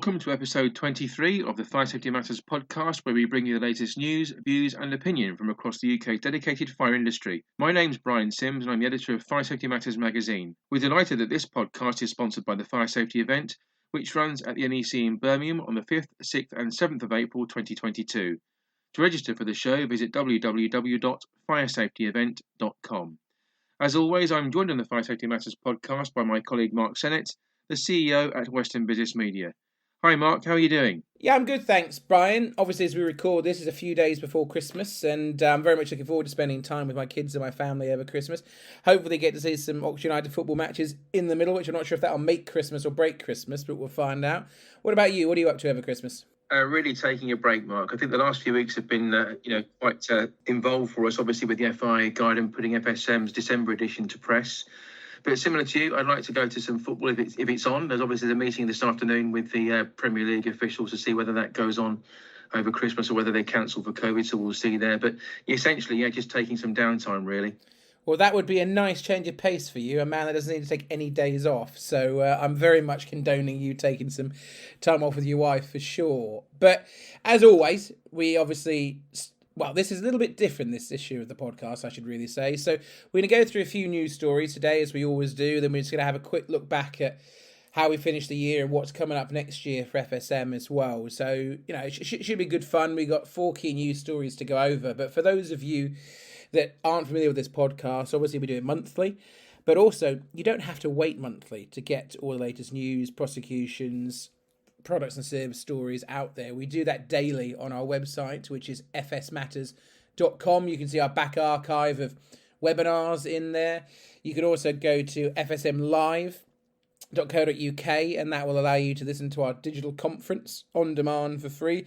Welcome to episode 23 of the Fire Safety Matters podcast, where we bring you the latest news, views and opinion from across the UK's dedicated fire industry. My name's Brian Sims and I'm the editor of Fire Safety Matters magazine. We're delighted that this podcast is sponsored by the Fire Safety event, which runs at the NEC in Birmingham on the 5th, 6th and 7th of April 2022. To register for the show, visit www.firesafetyevent.com. As always, I'm joined on the Fire Safety Matters podcast by my colleague Mark Sennett, the CEO at Western Business Media. Hi Mark, how are you doing? Yeah, I'm good, thanks, Brian. Obviously, as we record, this is a few days before Christmas, and I'm very much looking forward to spending time with my kids and my family over Christmas. Hopefully get to see some Oxford United football matches in the middle, which I'm not sure if that'll make Christmas or break Christmas, but we'll find out. What about you? What are you up to over Christmas? Really taking a break, Mark. I think the last few weeks have been quite involved for us, obviously with the FI guide and putting FSM's December edition to press. But similar to you, I'd like to go to some football if it's on. There's obviously a meeting this afternoon with the Premier League officials to see whether that goes on over Christmas or whether they cancel for COVID, so we'll see there. But essentially, just taking some downtime, really. Well, that would be a nice change of pace for you, a man that doesn't need to take any days off. So I'm very much condoning you taking some time off with your wife for sure. But as always, we obviously... Well, this is a little bit different, this issue of the podcast, I should really say. So we're going to go through a few news stories today, as we always do. Then we're just going to have a quick look back at how we finished the year and what's coming up next year for FSM as well. So, it should be good fun. We got 4 key news stories to go over. But for those of you that aren't familiar with this podcast, obviously we do it monthly. But also, you don't have to wait monthly to get all the latest news, prosecutions, products and service stories out there. We do that daily on our website, which is fsmatters.com. You can see our back archive of webinars in there. You can also go to fsmlive.co.uk, and that will allow you to listen to our digital conference on demand for free.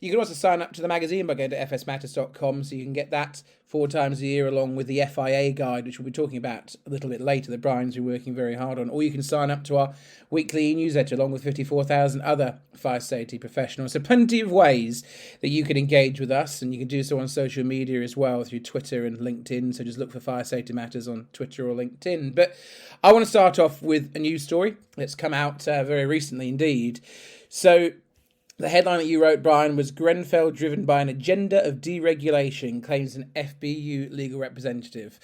You can also sign up to the magazine by going to fsmatters.com, so you can get that 4 times a year along with the FIA guide, which we'll be talking about a little bit later, that Brian's been working very hard on. Or you can sign up to our weekly newsletter along with 54,000 other fire safety professionals. So plenty of ways that you can engage with us, and you can do so on social media as well through Twitter and LinkedIn. So just look for Fire Safety Matters on Twitter or LinkedIn. But I want to start off with a news story that's come out very recently indeed. So the headline that you wrote, Brian, was Grenfell driven by an agenda of deregulation, claims an FBU legal representative.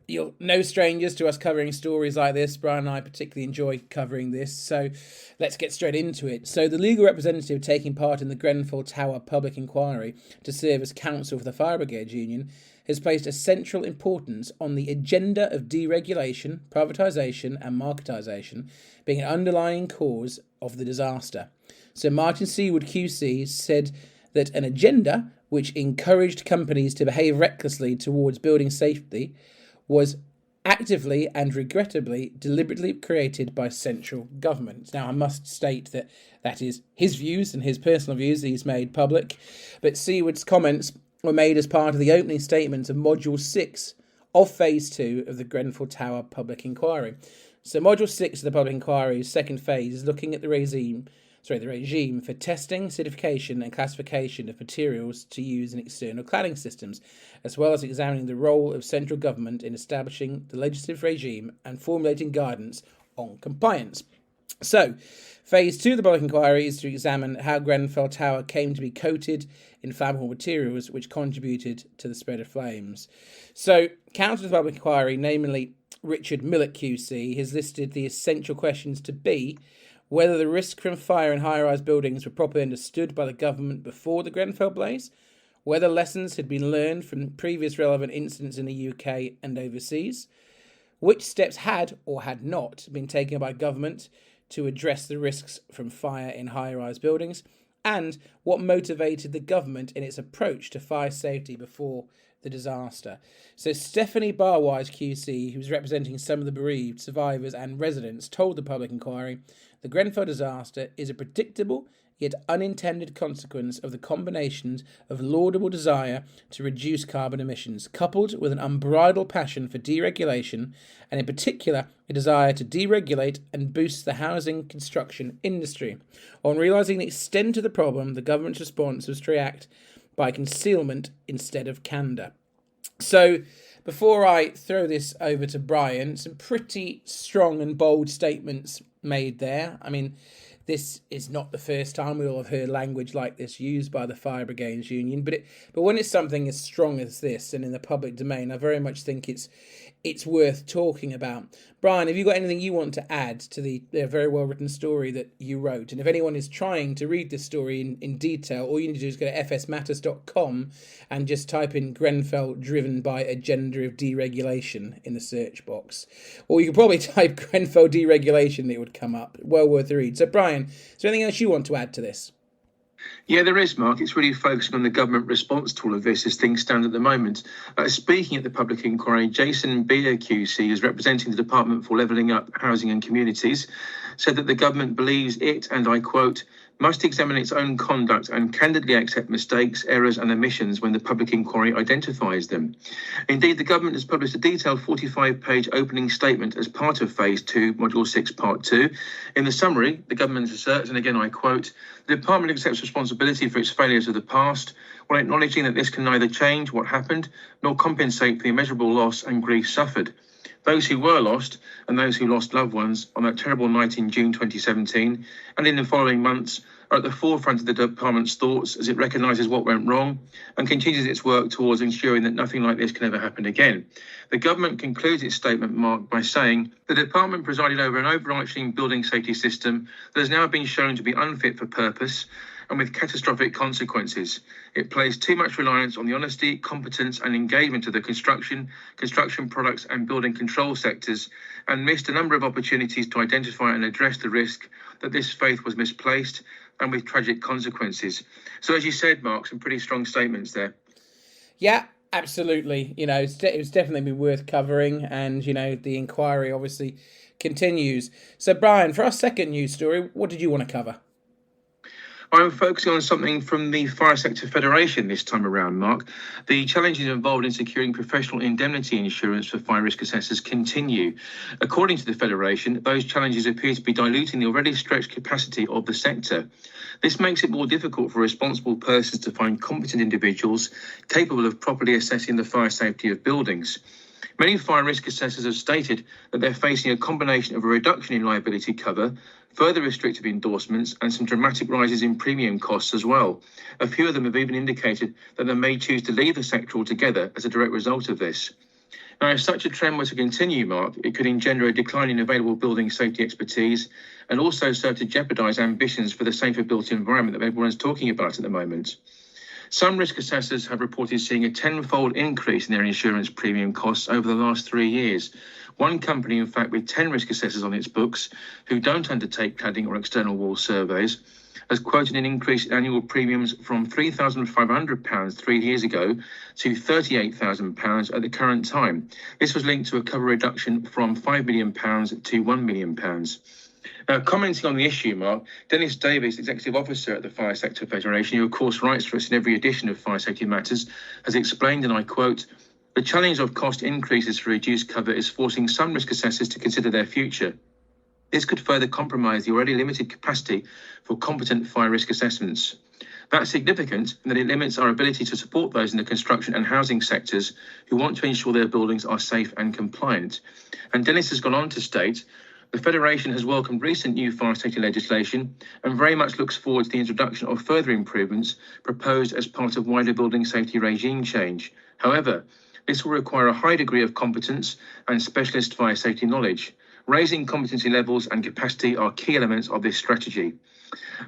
You're no strangers to us covering stories like this. Brian and I particularly enjoy covering this, so let's get straight into it. So the legal representative taking part in the Grenfell Tower Public Inquiry to serve as counsel for the Fire Brigade Union has placed a central importance on the agenda of deregulation, privatisation and marketisation being an underlying cause of the disaster. So Martin Seawood QC said that an agenda which encouraged companies to behave recklessly towards building safety was actively and regrettably deliberately created by central government. Now, I must state that that is his views and his personal views that he's made public, but Seawood's comments were made as part of the opening statement of Module 6 of Phase 2 of the Grenfell Tower Public Inquiry. So Module 6 of the Public Inquiry's second phase is looking at the regime for testing, certification and classification of materials to use in external cladding systems, as well as examining the role of central government in establishing the legislative regime and formulating guidance on compliance. So, Phase 2 of the public inquiry is to examine how Grenfell Tower came to be coated in flammable materials which contributed to the spread of flames. So, counsel to the public inquiry, namely Richard Millett QC, has listed the essential questions to be whether the risk from fire in high-rise buildings were properly understood by the government before the Grenfell blaze, whether lessons had been learned from previous relevant incidents in the UK and overseas, which steps had or had not been taken by government to address the risks from fire in high-rise buildings, and what motivated the government in its approach to fire safety before the disaster. So Stephanie Barwise QC, who's representing some of the bereaved survivors and residents, told the public inquiry the Grenfell disaster is a predictable yet unintended consequence of the combinations of laudable desire to reduce carbon emissions, coupled with an unbridled passion for deregulation, and in particular a desire to deregulate and boost the housing construction industry. On realising the extent of the problem, the government's response was to react by concealment instead of candour. So, before I throw this over to Brian, some pretty strong and bold statements made there. I mean, this is not the first time we will have heard language like this used by the Fire Brigades Union, but when it's something as strong as this and in the public domain, I very much think it's worth talking about. Brian, have you got anything you want to add to the very well written story that you wrote? And if anyone is trying to read this story in detail, all you need to do is go to fsmatters.com and just type in Grenfell driven by agenda of deregulation in the search box. Or you could probably type Grenfell deregulation and it would come up. Well worth a read. So Brian, is there anything else you want to add to this? Yeah, there is, Mark. It's really focusing on the government response to all of this as things stand at the moment. Speaking at the public inquiry, Jason Beer QC, who's representing the Department for Levelling Up Housing and Communities, said that the government believes it, and I quote, must examine its own conduct and candidly accept mistakes, errors and omissions when the public inquiry identifies them. Indeed, the government has published a detailed 45-page opening statement as part of Phase 2, Module 6, Part 2. In the summary, the government asserts, and again I quote, the department accepts responsibility for its failures of the past, while acknowledging that this can neither change what happened nor compensate for the immeasurable loss and grief suffered. Those who were lost and those who lost loved ones on that terrible night in June 2017 and in the following months are at the forefront of the department's thoughts as it recognises what went wrong and continues its work towards ensuring that nothing like this can ever happen again. The government concludes its statement, Mark, by saying the department presided over an overarching building safety system that has now been shown to be unfit for purpose and with catastrophic consequences. It placed too much reliance on the honesty, competence and engagement of the construction products and building control sectors and missed a number of opportunities to identify and address the risk that this faith was misplaced and with tragic consequences. So as you said, Mark, some pretty strong statements there. Yeah, absolutely. You know, it was definitely been worth covering, and, you know, the inquiry obviously continues. So Brian, for our second news story, what did you want to cover? I'm focusing on something from the Fire Sector Federation this time around, Mark. The challenges involved in securing professional indemnity insurance for fire risk assessors continue. According to the Federation, those challenges appear to be diluting the already stretched capacity of the sector. This makes it more difficult for responsible persons to find competent individuals capable of properly assessing the fire safety of buildings. Many fire risk assessors have stated that they're facing a combination of a reduction in liability cover, further restrictive endorsements and some dramatic rises in premium costs as well. A few of them have even indicated that they may choose to leave the sector altogether as a direct result of this. Now, if such a trend were to continue, Mark, it could engender a decline in available building safety expertise and also serve to jeopardise ambitions for the safer built environment that everyone's talking about at the moment. Some risk assessors have reported seeing a tenfold increase in their insurance premium costs over the last 3 years. One company, in fact, with 10 risk assessors on its books who don't undertake cladding or external wall surveys, has quoted an increase in annual premiums from £3,500 3 years ago to £38,000 at the current time. This was linked to a cover reduction from £5 million to £1 million. Now, commenting on the issue, Mark, Dennis Davis, Executive Officer at the Fire Sector Federation, who of course writes for us in every edition of Fire Safety Matters, has explained, and I quote, the challenge of cost increases for reduced cover is forcing some risk assessors to consider their future. This could further compromise the already limited capacity for competent fire risk assessments. That's significant in that it limits our ability to support those in the construction and housing sectors who want to ensure their buildings are safe and compliant. And Dennis has gone on to state, the Federation has welcomed recent new fire safety legislation and very much looks forward to the introduction of further improvements proposed as part of wider building safety regime change. However, this will require a high degree of competence and specialist fire safety knowledge. Raising competency levels and capacity are key elements of this strategy.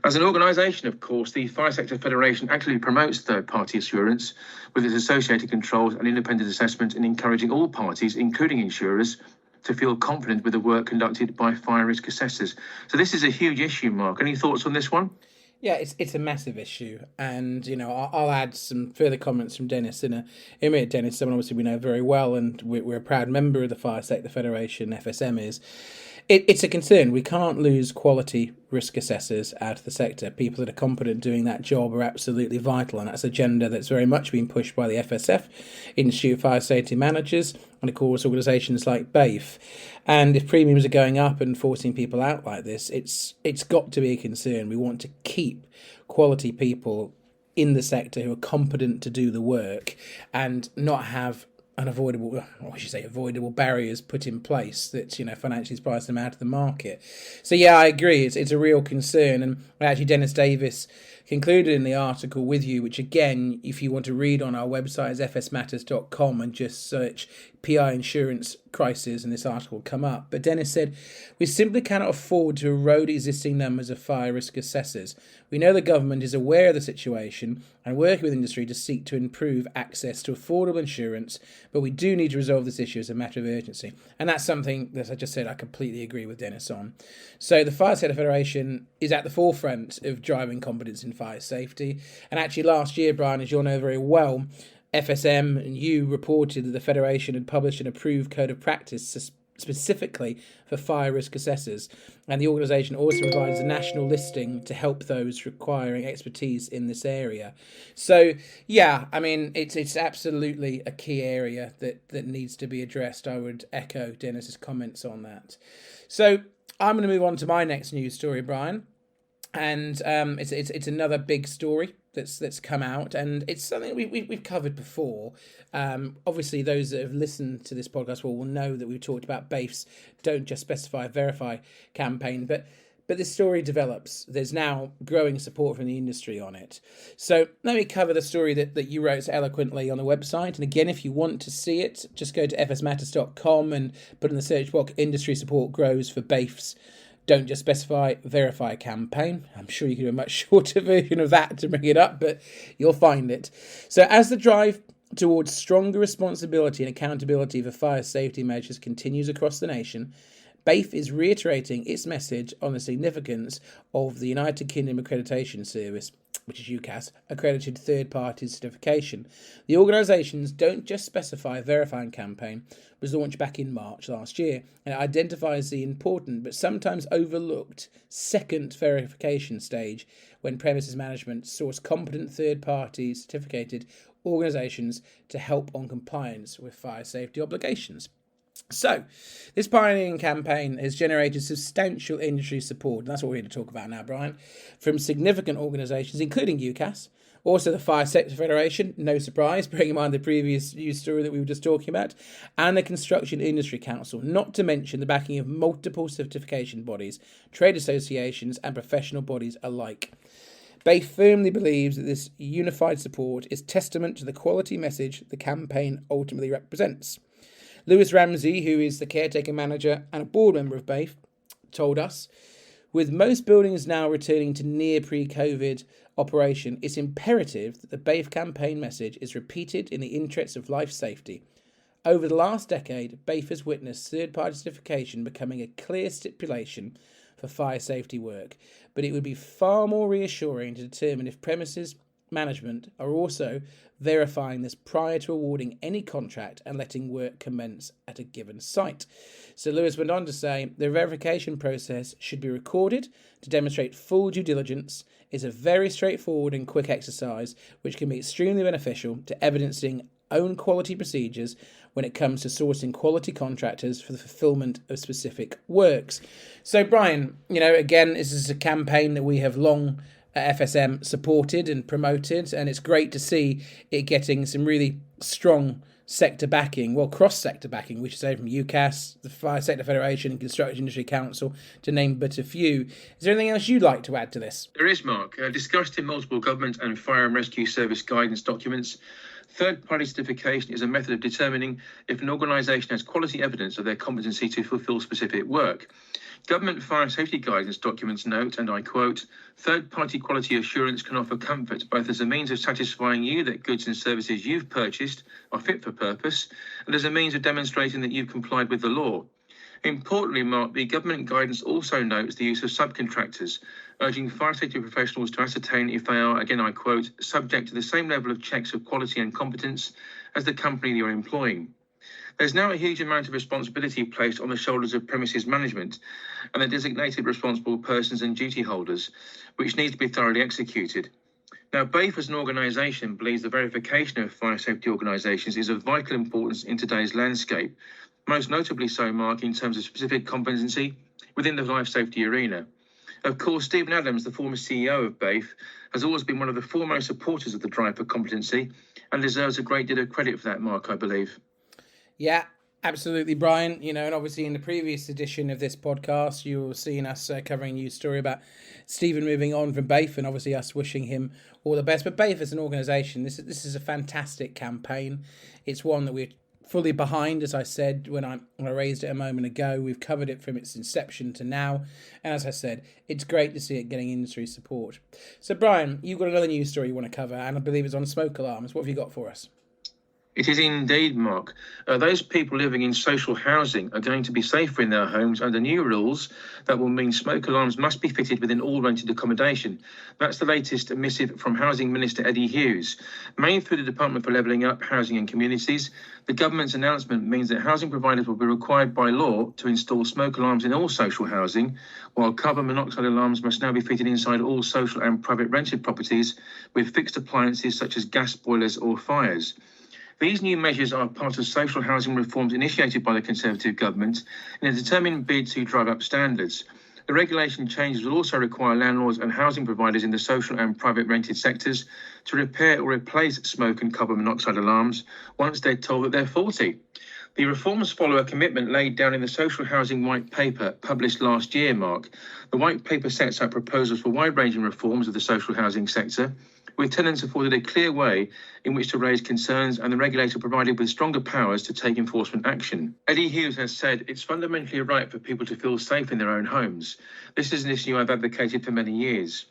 As an organisation, of course, the Fire Sector Federation actively promotes third-party assurance with its associated controls and independent assessment in encouraging all parties, including insurers, to feel confident with the work conducted by fire risk assessors. So this is a huge issue, Mark. Any thoughts on this one? Yeah, it's a massive issue, and you know I'll add some further comments from Dennis in a minute. Dennis, someone obviously we know very well, and we're a proud member of the Fire Sector Federation. FSM is. It's a concern. We can't lose quality risk assessors out of the sector. People that are competent doing that job are absolutely vital, and that's an agenda that's very much been pushed by the FSF, Institute of Fire Safety Managers, and of course organisations like BAFE. And if premiums are going up and forcing people out like this, it's got to be a concern. We want to keep quality people in the sector who are competent to do the work and not have avoidable barriers put in place that, financially price them out of the market. So yeah, I agree. It's a real concern. And actually, Dennis Davis concluded in the article with you, which again, if you want to read on our website, is fsmatters.com, and just search PI insurance crisis and this article will come up. But Dennis said, we simply cannot afford to erode existing numbers of fire risk assessors. We know the government is aware of the situation and working with industry to seek to improve access to affordable insurance, but we do need to resolve this issue as a matter of urgency. And that's something that I just said I completely agree with Dennis on. So the Fire Sector Federation is at the forefront of driving competence in fire safety. And actually last year, Brian, as you'll know very well, FSM and you reported that the Federation had published an approved code of practice specifically for fire risk assessors, and the organisation also provides a national listing to help those requiring expertise in this area. So yeah, I mean, it's absolutely a key area that needs to be addressed. I would echo Dennis's comments on that. So I'm going to move on to my next news story, Brian, and it's another big story that's come out, and it's something we've covered before. Obviously, those that have listened to this podcast will know that we've talked about BAFE's Don't Just Specify, Verify campaign, but this story develops. There's now growing support from the industry on it. So let me cover the story that you wrote so eloquently on the website. And again, if you want to see it, just go to fsmatters.com and put in the search box, industry support grows for BAFE's Don't Just Specify, Verify campaign. I'm sure you can do a much shorter version of that to bring it up, but you'll find it. So as the drive towards stronger responsibility and accountability for fire safety measures continues across the nation, BAFE is reiterating its message on the significance of the United Kingdom Accreditation Service, which is UKAS, accredited third-party certification. The organisation's Don't Just Specify, Verify campaign was launched back in March last year, and it identifies the important but sometimes overlooked second verification stage when premises management source competent third-party certificated organisations to help on compliance with fire safety obligations. So, this pioneering campaign has generated substantial industry support, and that's what we're here to talk about now, Brian, from significant organisations, including UKAS, also the Fire Sector Federation, no surprise, bearing in mind the previous news story that we were just talking about, and the Construction Industry Council, not to mention the backing of multiple certification bodies, trade associations, and professional bodies alike. BAFE firmly believes that this unified support is testament to the quality message the campaign ultimately represents. Lewis Ramsey, who is the caretaker manager and a board member of BAFE, told us, with most buildings now returning to near pre-COVID operation, it's imperative that the BAFE campaign message is repeated in the interests of life safety. Over the last decade, BAFE has witnessed third-party certification becoming a clear stipulation for fire safety work, but it would be far more reassuring to determine if premises management are also verifying this prior to awarding any contract and letting work commence at a given site. So Lewis went on to say the verification process should be recorded to demonstrate full due diligence. Is a very straightforward and quick exercise which can be extremely beneficial to evidencing own quality procedures when it comes to sourcing quality contractors for the fulfillment of specific works. So Brian, again, this is a campaign that we have long FSM supported and promoted, and it's great to see it getting some really strong sector backing, cross-sector backing, which is from UKAS, the Fire Sector Federation and Construction Industry Council, to name but a few. Is there anything else you'd like to add to this? There is, Mark. Discussed in multiple government and fire and rescue service guidance documents, third-party certification is a method of determining if an organisation has quality evidence of their competency to fulfil specific work. Government fire safety guidance documents note, and I quote, third-party quality assurance can offer comfort both as a means of satisfying you that goods and services you've purchased are fit for purpose, and as a means of demonstrating that you've complied with the law. Importantly, Mark, the government guidance also notes the use of subcontractors, urging fire safety professionals to ascertain if they are, again I quote, subject to the same level of checks of quality and competence as the company you're employing. There's now a huge amount of responsibility placed on the shoulders of premises management and the designated responsible persons and duty holders, which needs to be thoroughly executed. Now, BAFE as an organisation believes the verification of fire safety organisations is of vital importance in today's landscape, most notably so, Mark, in terms of specific competency within the life safety arena. Of course, Stephen Adams, the former CEO of BAFE, has always been one of the foremost supporters of the drive for competency and deserves a great deal of credit for that, Mark, I believe. Yeah, absolutely, Brian. And obviously in the previous edition of this podcast, you were seeing us covering a news story about Stephen moving on from BAFE, and obviously us wishing him all the best. But BAFE as an organisation, this is a fantastic campaign. It's one that we're fully behind, as I said when I raised it a moment ago. We've covered it from its inception to now, and as I said, it's great to see it getting industry support. So, Brian, you've got another news story you want to cover, and I believe it's on smoke alarms. What have you got for us? It is indeed, Mark. Those people living in social housing are going to be safer in their homes under new rules that will mean smoke alarms must be fitted within all rented accommodation. That's the latest missive from Housing Minister Eddie Hughes. Made through the Department for Levelling Up, Housing and Communities, the government's announcement means that housing providers will be required by law to install smoke alarms in all social housing, while carbon monoxide alarms must now be fitted inside all social and private rented properties with fixed appliances such as gas boilers or fires. These new measures are part of social housing reforms initiated by the Conservative government in a determined bid to drive up standards. The regulation changes will also require landlords and housing providers in the social and private rented sectors to repair or replace smoke and carbon monoxide alarms once they're told that they're faulty. The reforms follow a commitment laid down in the Social Housing White Paper published last year, Mark. The White Paper sets out proposals for wide-ranging reforms of the social housing sector, with tenants afforded a clear way in which to raise concerns and the regulator provided with stronger powers to take enforcement action. Eddie Hughes has said it's fundamentally right for people to feel safe in their own homes. This is an issue I've advocated for many years.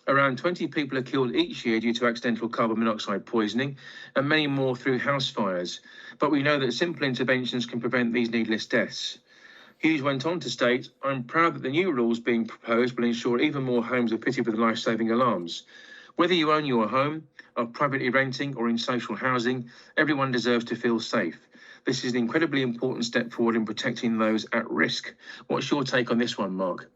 Around 20 people are killed each year due to accidental carbon monoxide poisoning and many more through house fires. But we know that simple interventions can prevent these needless deaths. Hughes went on to state, I'm proud that the new rules being proposed will ensure even more homes are fitted with life-saving alarms. Whether you own your home, are privately renting or in social housing, everyone deserves to feel safe. This is an incredibly important step forward in protecting those at risk. What's your take on this one, Mark?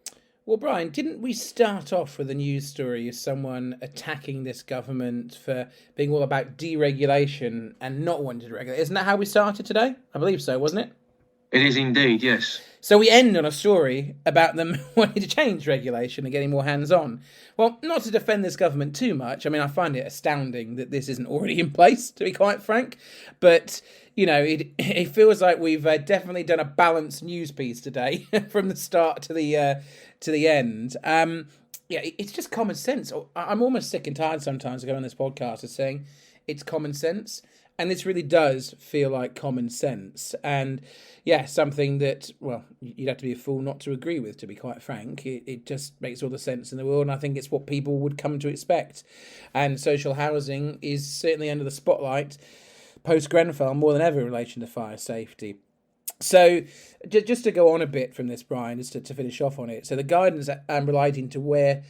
Well, Brian, didn't we start off with a news story of someone attacking this government for being all about deregulation and not wanting to regulate? Isn't that how we started today? I believe so, wasn't it? It is indeed, yes. So we end on a story about them wanting to change regulation and getting more hands-on. Well, not to defend this government too much. I mean, I find it astounding that this isn't already in place, to be quite frank. But, it feels like we've definitely done a balanced news piece today from the start to the end. It's just common sense. I'm almost sick and tired sometimes of going on this podcast of saying it's common sense. And this really does feel like common sense. And something that, well, you'd have to be a fool not to agree with, to be quite frank. It just makes all the sense in the world. And I think it's what people would come to expect. And social housing is certainly under the spotlight post-Grenfell more than ever in relation to fire safety. So just to go on a bit from this, Brian, just to finish off on it. So the guidance relating to where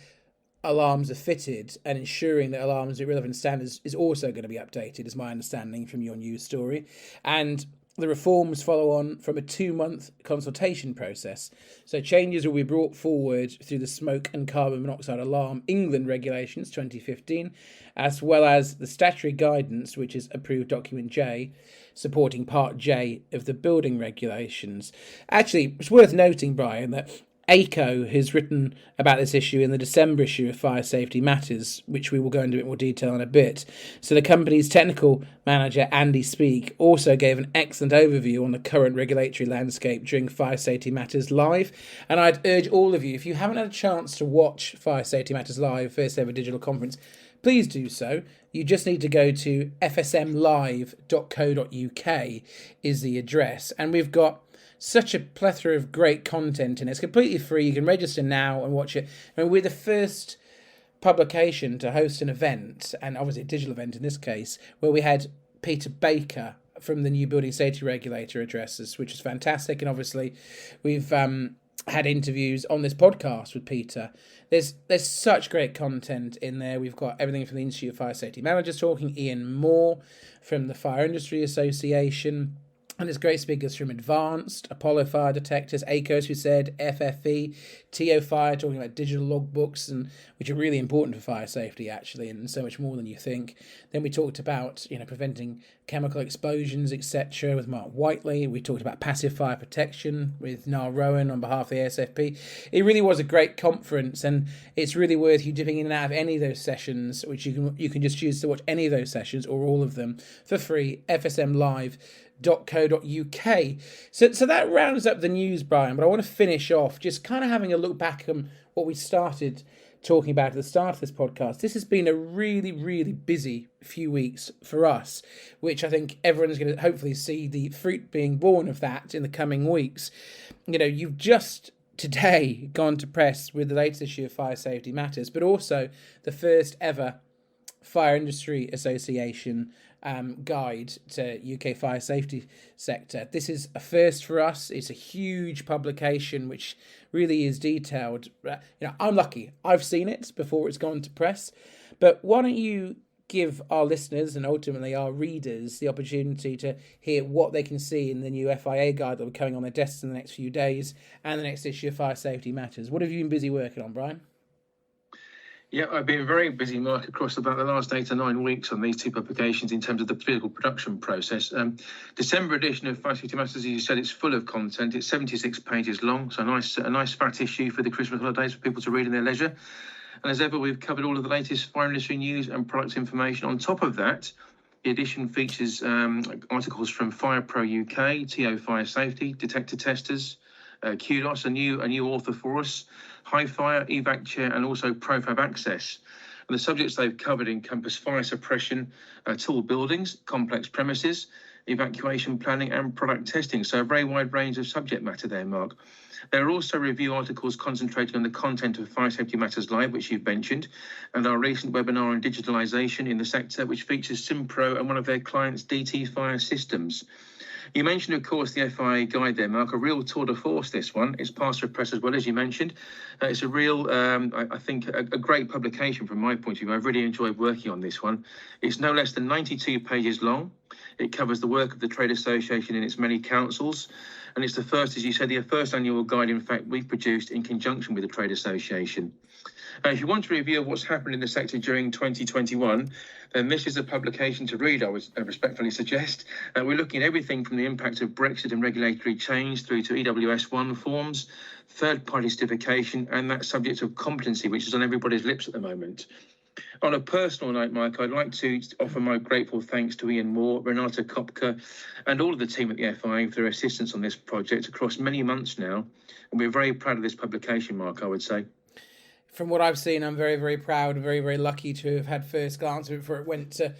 alarms are fitted and ensuring that alarms at relevant standards is also going to be updated, is my understanding from your news story. And the reforms follow on from a 2-month consultation process. So changes will be brought forward through the Smoke and Carbon Monoxide Alarm England Regulations 2015, as well as the statutory guidance, which is approved document J, supporting Part J of the building regulations. Actually, it's worth noting, Brian, that ACO has written about this issue in the December issue of Fire Safety Matters, which we will go into a bit more detail in a bit. So the company's technical manager, Andy Speak, also gave an excellent overview on the current regulatory landscape during Fire Safety Matters Live. And I'd urge all of you, if you haven't had a chance to watch Fire Safety Matters Live, first ever digital conference, please do so. You just need to go to fsmlive.co.uk is the address. And we've got such a plethora of great content in it. It's completely free. You can register now and watch it. I mean, we're the first publication to host an event, and obviously a digital event in this case, where we had Peter Baker from the new Building Safety Regulator address us, which is fantastic. And obviously we've had interviews on this podcast with Peter. There's such great content in there. We've got everything from the Institute of Fire Safety Managers talking, Ian Moore from the Fire Industry Association, and there's great speakers from Advanced, Apollo Fire Detectors, ACOS, who said, FFE, TO Fire, talking about digital logbooks, and which are really important for fire safety, actually, and so much more than you think. Then we talked about, preventing chemical explosions, etc., with Mark Whiteley. We talked about passive fire protection with Niall Rowan on behalf of the ASFP. It really was a great conference, and it's really worth you dipping in and out of any of those sessions, which you can just choose to watch any of those sessions or all of them for free, fsmlive.co.uk. So that rounds up the news, Brian, but I want to finish off just kind of having a look back on what we started talking about at the start of this podcast. This has been a really, really busy few weeks for us, which I think everyone's going to hopefully see the fruit being born of that in the coming weeks. You've just today gone to press with the latest issue of Fire Safety Matters, but also the first ever Fire Industry Association guide to UK fire safety sector. This is a first for us. It's a huge publication which really is detailed. I'm lucky. I've seen it before it's gone to press. But why don't you give our listeners and ultimately our readers the opportunity to hear what they can see in the new FIA guide that will be coming on their desks in the next few days and the next issue of Fire Safety Matters. What have you been busy working on, Brian? Yeah, I've been very busy, Mark, across about the last 8 or 9 weeks on these two publications in terms of the physical production process. December edition of Fire Safety Matters, as you said, it's full of content. It's 76 pages long, so a nice fat issue for the Christmas holidays for people to read in their leisure. And as ever, we've covered all of the latest fire industry news and product information. On top of that, the edition features articles from Fire Pro UK, TO Fire Safety, Detector Testers, Kudos, a new author for us, High Fire, Evac Chair, and also Profab Access. And the subjects they've covered encompass fire suppression, tall buildings, complex premises, evacuation planning, and product testing. So a very wide range of subject matter there, Mark. There are also review articles concentrating on the content of Fire Safety Matters Live, which you've mentioned, and our recent webinar on digitalisation in the sector, which features Simpro and one of their clients, DT Fire Systems. You mentioned, of course, the FIA guide there, Mark, a real tour de force, this one. It's passed through press as well, as you mentioned. It's a real, I think, a great publication from my point of view. I've really enjoyed working on this one. It's no less than 92 pages long. It covers the work of the trade association in its many councils. And it's the first, as you said, the first annual guide, in fact, we've produced in conjunction with the trade association. If you want a review of what's happened in the sector during 2021, then this is a publication to read, I would respectfully suggest. We're looking at everything from the impact of Brexit and regulatory change through to EWS1 forms, third-party certification, and that subject of competency, which is on everybody's lips at the moment. On a personal note, Mike, I'd like to offer my grateful thanks to Ian Moore, Renata Kopka, and all of the team at the FIA for their assistance on this project across many months now. And we're very proud of this publication, Mark, I would say. From what I've seen, I'm very, very proud and very, very lucky to have had first glance of it before it went to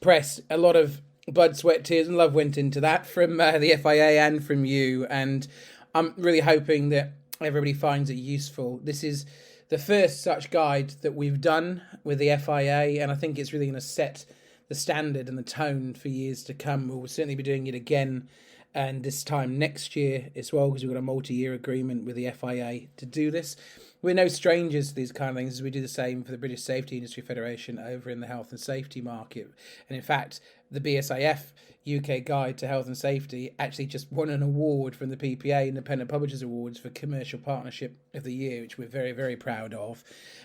press. A lot of blood, sweat, tears and love went into that from the FIA and from you. And I'm really hoping that everybody finds it useful. This is the first such guide that we've done with the FIA, and I think it's really going to set the standard and the tone for years to come. We'll certainly be doing it again, and this time next year as well, because we've got a multi-year agreement with the FIA to do this. We're no strangers to these kind of things, as we do the same for the British Safety Industry Federation over in the health and safety market. And in fact, the BSIF UK Guide to Health and Safety actually just won an award from the PPA Independent Publishers Awards for Commercial Partnership of the Year, which we're very, very proud of.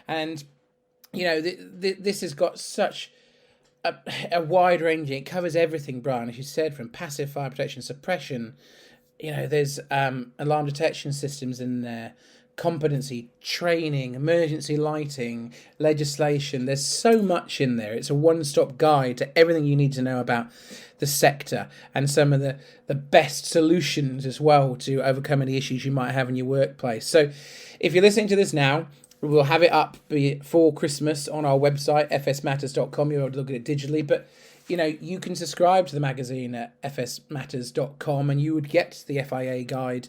And, this has got such a wide range. It covers everything, Brian, as you said, from passive fire protection, suppression. There's alarm detection systems in there, competency, training, emergency lighting, legislation. There's so much in there. It's a one-stop guide to everything you need to know about the sector and some of the best solutions as well to overcome any issues you might have in your workplace. So if you're listening to this now, we'll have it up before Christmas on our website, fsmatters.com. You'll be able to look at it digitally, but you can subscribe to the magazine at fsmatters.com and you would get the FIA guide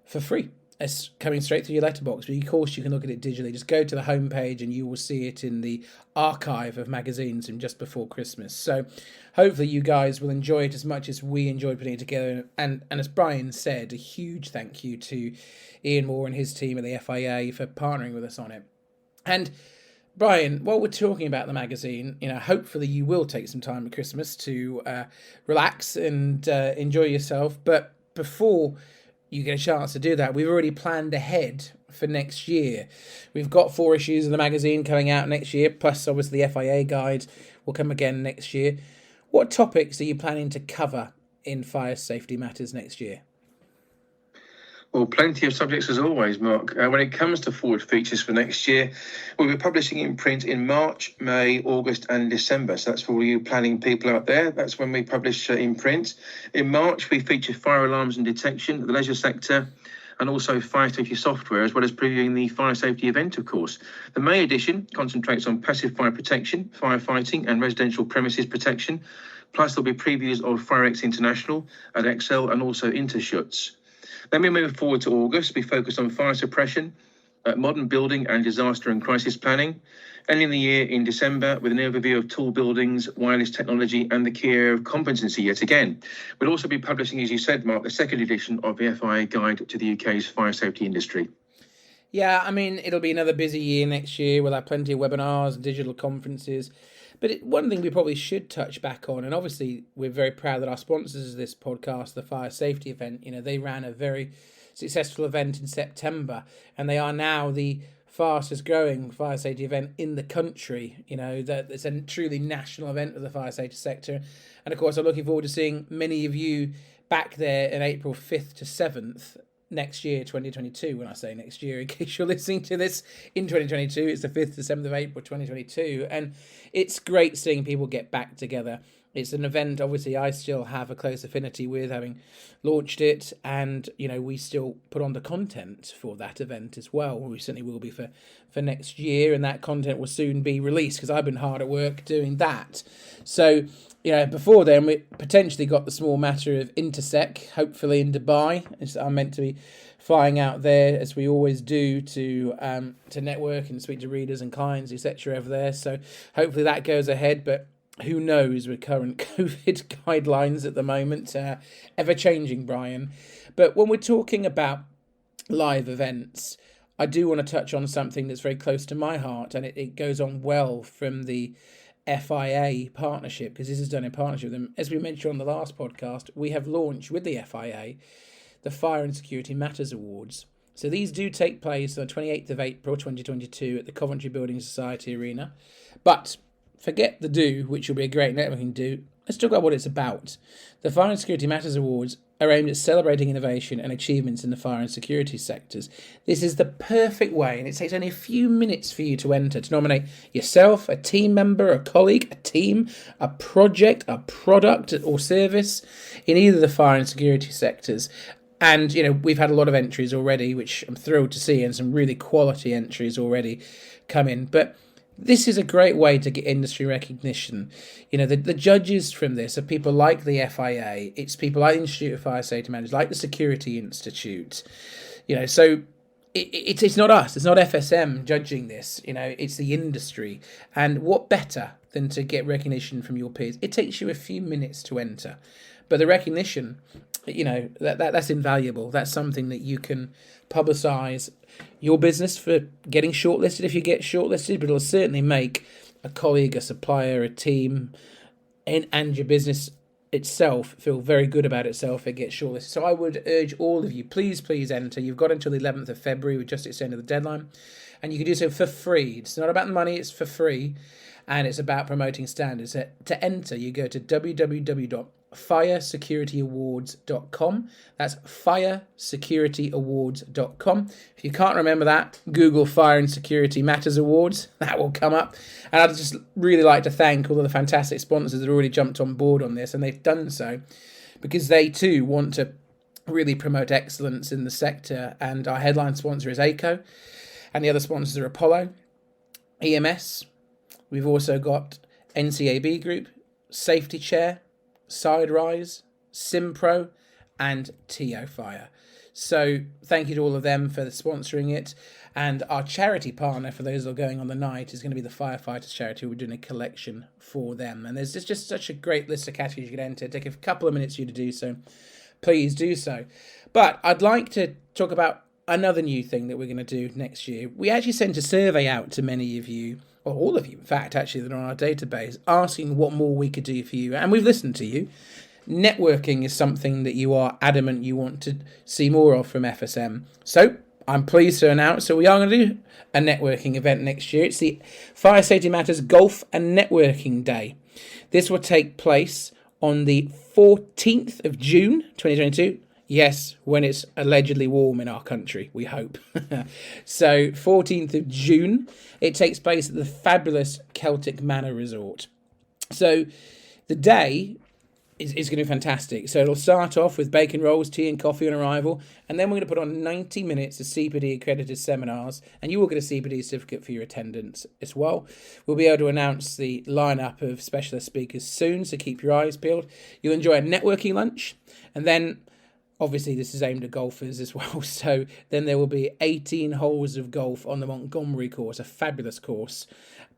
for free. It's coming straight through your letterbox, but of course you can look at it digitally. Just go to the homepage and you will see it in the archive of magazines from just before Christmas. So hopefully you guys will enjoy it as much as we enjoyed putting it together. And as Brian said, a huge thank you to Ian Moore and his team at the FIA for partnering with us on it. And Brian, while we're talking about the magazine, hopefully you will take some time at Christmas to relax and enjoy yourself. But before you get a chance to do that, we've already planned ahead for next year. We've got 4 issues of the magazine coming out next year, plus obviously the FIA guide will come again next year. What topics are you planning to cover in Fire Safety Matters next year? Well, plenty of subjects as always, Mark. When it comes to forward features for next year, we'll be publishing in print in March, May, August and December. So that's for all you planning people out there. That's when we publish in print. In March, we feature fire alarms and detection, the leisure sector, and also fire safety software, as well as previewing the fire safety event, of course. The May edition concentrates on passive fire protection, firefighting and residential premises protection. Plus, there'll be previews of FireX International at Excel and also Intershoots. Then we move forward to August. We focus on fire suppression, modern building and disaster and crisis planning. Ending the year in December with an overview of tall buildings, wireless technology and the key area of competency yet again. We'll also be publishing, as you said, Mark, the second edition of the FIA Guide to the UK's fire safety industry. Yeah, I mean, it'll be another busy year next year. We'll have plenty of webinars and digital conferences. But one thing we probably should touch back on, and obviously we're very proud that our sponsors of this podcast, the Fire Safety Event, they ran a very successful event in September, and they are now the fastest growing fire safety event in the country. That it's a truly national event of the fire safety sector. And of course, I'm looking forward to seeing many of you back there in April 5th to 7th. Next year, 2022, when I say next year, in case you're listening to this in 2022, it's the 5th to 7th of April, 2022. And it's great seeing people get back together. It's an event, obviously, I still have a close affinity with, having launched it. And, we still put on the content for that event as well. We certainly will be for next year. And that content will soon be released because I've been hard at work doing that. So, before then, we potentially got the small matter of Intersec, hopefully in Dubai. I'm meant to be flying out there, as we always do, to network and speak to readers and clients, etc. over there. So hopefully that goes ahead. But who knows with current COVID guidelines at the moment, ever-changing, Brian. But when we're talking about live events, I do want to touch on something that's very close to my heart, and it goes on well from the FIA partnership, because this is done in partnership with them. As we mentioned on the last podcast, we have launched with the FIA the Fire and Security Matters Awards. So these do take place on the 28th of April 2022 at the Coventry Building Society Arena. But forget the do, which will be a great networking do. Let's talk about what it's about. The Fire and Security Matters Awards are aimed at celebrating innovation and achievements in the fire and security sectors. This is the perfect way, and it takes only a few minutes for you to enter, to nominate yourself, a team member, a colleague, a team, a project, a product or service in either the fire and security sectors. And, we've had a lot of entries already, which I'm thrilled to see, and some really quality entries already come in. But this is a great way to get industry recognition. The judges from this are people like the FIA. It's people like the Institute of Fire Safety Managers, like the Security Institute. So it's not us. It's not FSM judging this. It's the industry. And what better than to get recognition from your peers? It takes you a few minutes to enter. But the recognition, that's invaluable. That's something that you can publicise your business for getting shortlisted if you get shortlisted, but it'll certainly make a colleague, a supplier, a team, and your business itself feel very good about itself if it gets shortlisted. So I would urge all of you, please enter. You've got until the 11th of February. We just extended the deadline, and you can do so for free. It's not about the money, it's for free, and it's about promoting standards. To enter, you go to www.firesecurityawards.com. That's firesecurityawards.com. If you can't remember that, Google Fire and Security Matters Awards. That will come up. And I'd just really like to thank all of the fantastic sponsors that have already jumped on board on this, and they've done so because they too want to really promote excellence in the sector. And our headline sponsor is ACO, and the other sponsors are Apollo, EMS. We've also got NCAB Group, Safety Chair, Siderise, Simpro, and TO Fire. So thank you to all of them for sponsoring it. And our charity partner, for those that are going on the night, is going to be the Firefighters Charity. We're doing a collection for them. And there's just such a great list of categories you can enter. Take a couple of minutes for you to do so. Please do so. But I'd like to talk about another new thing that we're going to do next year. We actually sent a survey out to many of you, or all of you, in fact, actually, that are on our database, asking what more we could do for you. And we've listened to you. Networking is something that you are adamant you want to see more of from FSM. So I'm pleased to announce that we are going to do a networking event next year. It's the Fire Safety Matters Golf and Networking Day. This will take place on the 14th of June, 2022. Yes, when it's allegedly warm in our country, we hope. So, 14th of June, it takes place at the fabulous Celtic Manor Resort. So, the day is going to be fantastic. So, it'll start off with bacon rolls, tea and coffee on arrival, and then we're going to put on 90 minutes of CPD accredited seminars, and you will get a CPD certificate for your attendance as well. We'll be able to announce the lineup of specialist speakers soon, so keep your eyes peeled. You'll enjoy a networking lunch, and then obviously, this is aimed at golfers as well. So then there will be 18 holes of golf on the Montgomery course, a fabulous course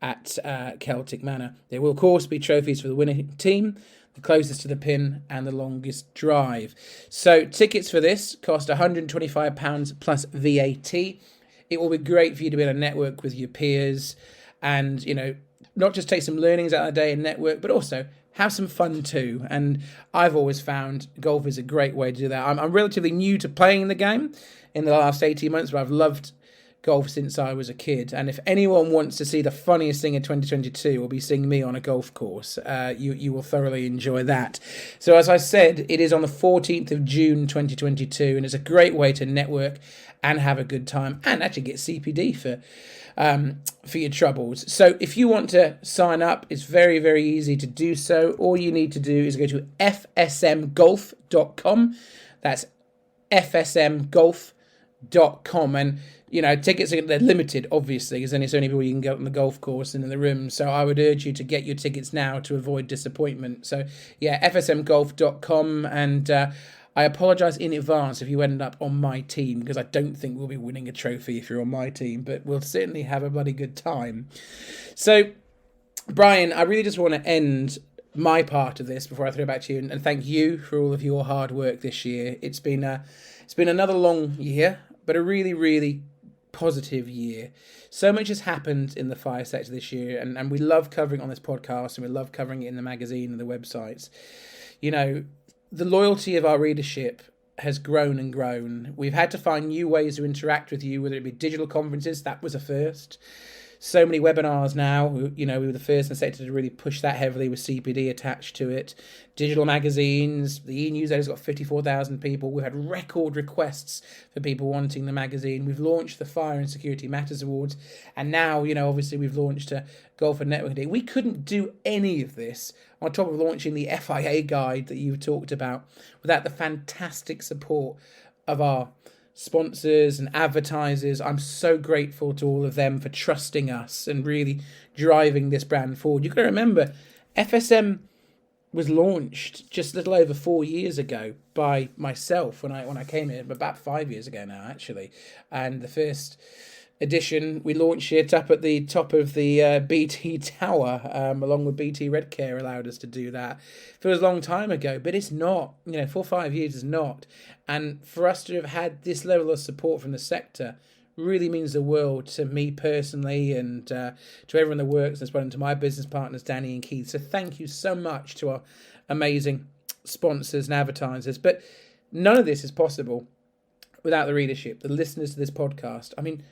at Celtic Manor. There will, of course, be trophies for the winning team, the closest to the pin, and the longest drive. So tickets for this cost £125 plus VAT. It will be great for you to be able to network with your peers and, not just take some learnings out of the day and network, but also have some fun too. And I've always found golf is a great way to do that. I'm relatively new to playing the game in the last 18 months, but I've loved golf since I was a kid. And if anyone wants to see the funniest thing in 2022, it will be seeing me on a golf course. You will thoroughly enjoy that. So as I said, it is on the 14th of June 2022, and it's a great way to network and have a good time and actually get CPD for your troubles. So if you want to sign up, it's very, very easy to do so. All you need to do is go to fsmgolf.com. That's fsmgolf.com. And, tickets are they're limited, obviously, because then it's only people you can go on the golf course and in the room. So I would urge you to get your tickets now to avoid disappointment. So, yeah, fsmgolf.com. And I apologise in advance if you end up on my team, because I don't think we'll be winning a trophy if you're on my team, but we'll certainly have a bloody good time. So, Brian, I really just want to end my part of this before I throw it back to you, and thank you for all of your hard work this year. It's been another long year, but a really, really positive year. So much has happened in the fire sector this year, and we love covering it on this podcast, and we love covering it in the magazine and the websites. The loyalty of our readership has grown and grown. We've had to find new ways to interact with you, whether it be digital conferences, that was a first. So many webinars now, we were the first in the sector to really push that heavily with CPD attached to it. Digital magazines, the e-newsletter's got 54,000 people. We've had record requests for people wanting the magazine. We've launched the Fire and Security Matters Awards. And now, obviously we've launched a Golf and Networking Day. We couldn't do any of this on top of launching the FIA guide that you've talked about without the fantastic support of our sponsors and advertisers. I'm so grateful to all of them for trusting us and really driving this brand forward. You've got to remember, FSM was launched just a little over 4 years ago by myself when I came here, about 5 years ago now, actually. And the first edition, we launched it up at the top of the BT Tower, along with BT Redcare allowed us to do that. It was a long time ago, but it's not. 4 or 5 years is not. And for us to have had this level of support from the sector really means the world to me personally and to everyone that works, as well, and to my business partners, Danny and Keith. So thank you so much to our amazing sponsors and advertisers. But none of this is possible without the readership, the listeners to this podcast. I mean,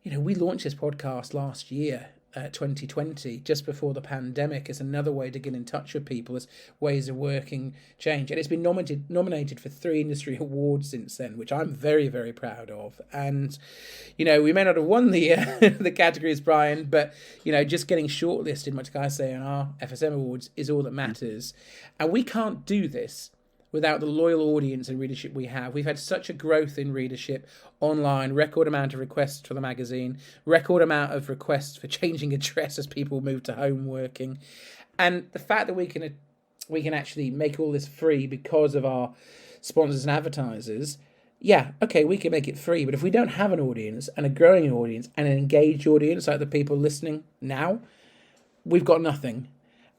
we launched this podcast last year, 2020, just before the pandemic, as another way to get in touch with people, as ways of working change. And it's been nominated for 3 industry awards since then, which I'm very, very proud of. And, we may not have won the the categories, Brian, but, just getting shortlisted, much like I say, on our FSM awards is all that matters. And we can't do this without the loyal audience and readership we have. We've had such a growth in readership online, record amount of requests for the magazine, record amount of requests for changing address as people move to home working. And the fact that we can actually make all this free because of our sponsors and advertisers, yeah, okay, we can make it free. But if we don't have an audience and a growing audience and an engaged audience like the people listening now, we've got nothing.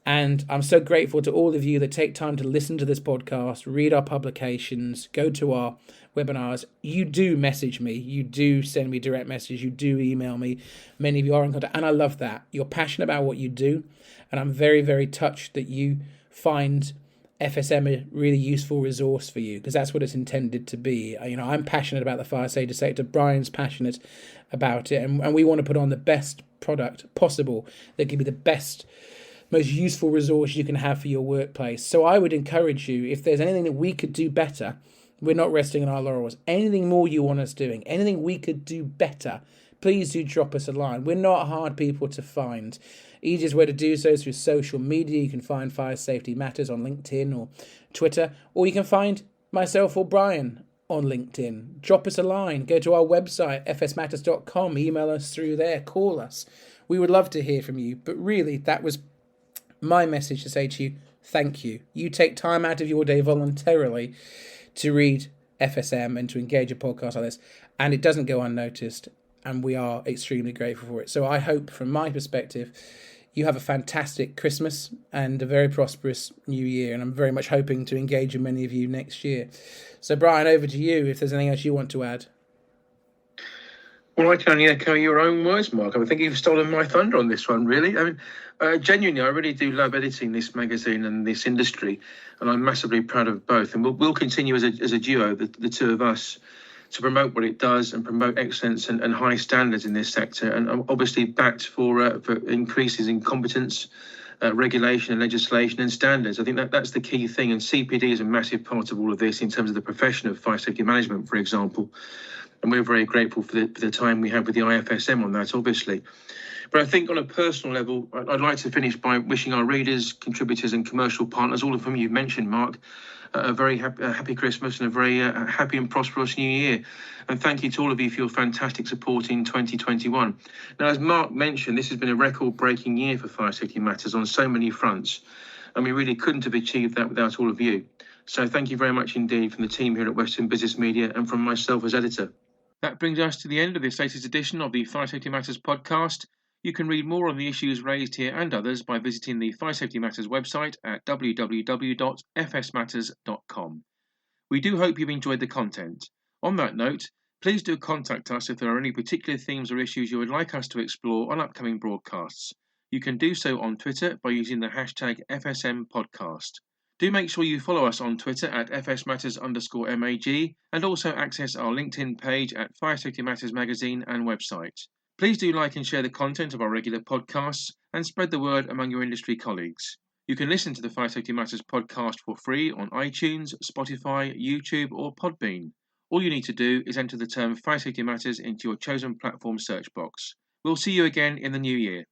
And I'm so grateful to all of you that take time to listen to this podcast, read our publications, go to our webinars. You do message me. You do send me direct messages. You do email me. Many of you are in contact. And I love that. You're passionate about what you do. And I'm very, very touched that you find FSM a really useful resource for you, because that's what it's intended to be. I'm passionate about the fire safety sector. Brian's passionate about it. And we want to put on the best product possible that can be the best, most useful resource you can have for your workplace. So I would encourage you, if there's anything that we could do better We're not resting on our laurels. Anything more you want us doing, anything we could do better, please do drop us a line. We're not hard people to find. Easiest way to do so is through social media. You can find Fire Safety Matters on LinkedIn or Twitter, or you can find myself or Brian on LinkedIn. Drop us a line. Go to our website, fsmatters.com. Email us through there. Call us. We would love to hear from you. But really, that was my message to say to you, thank you. You take time out of your day voluntarily to read FSM and to engage a podcast like this, and it doesn't go unnoticed, and we are extremely grateful for it. So I hope, from my perspective, you have a fantastic Christmas and a very prosperous new year, and I'm very much hoping to engage with many of you next year. So Brian, over to you, if there's anything else you want to add. Well, I can only echo your own words, Mark. I think you've stolen my thunder on this one, really. I mean, genuinely, I really do love editing this magazine and this industry, and I'm massively proud of both. And we'll continue as a duo, the two of us, to promote what it does and promote excellence and high standards in this sector. And I'm obviously backed for increases in competence, regulation and legislation and standards. I think that's the key thing. And CPD is a massive part of all of this in terms of the profession of fire safety management, for example. And we're very grateful for the time we have with the IFSM on that, obviously. But I think on a personal level, I'd like to finish by wishing our readers, contributors and commercial partners, all of whom you've mentioned, Mark, a very happy Christmas and a very happy and prosperous new year. And thank you to all of you for your fantastic support in 2021. Now, as Mark mentioned, this has been a record-breaking year for Fire Safety Matters on so many fronts, and we really couldn't have achieved that without all of you. So thank you very much indeed from the team here at Western Business Media and from myself as editor. That brings us to the end of this latest edition of the Fire Safety Matters podcast. You can read more on the issues raised here and others by visiting the Fire Safety Matters website at www.fsmatters.com. We do hope you've enjoyed the content. On that note, please do contact us if there are any particular themes or issues you would like us to explore on upcoming broadcasts. You can do so on Twitter by using the hashtag FSMPodcast. Do make sure you follow us on Twitter at FSMatters_MAG and also access our LinkedIn page at Fire Safety Matters magazine and website. Please do like and share the content of our regular podcasts and spread the word among your industry colleagues. You can listen to the Fire Safety Matters podcast for free on iTunes, Spotify, YouTube or Podbean. All you need to do is enter the term Fire Safety Matters into your chosen platform search box. We'll see you again in the new year.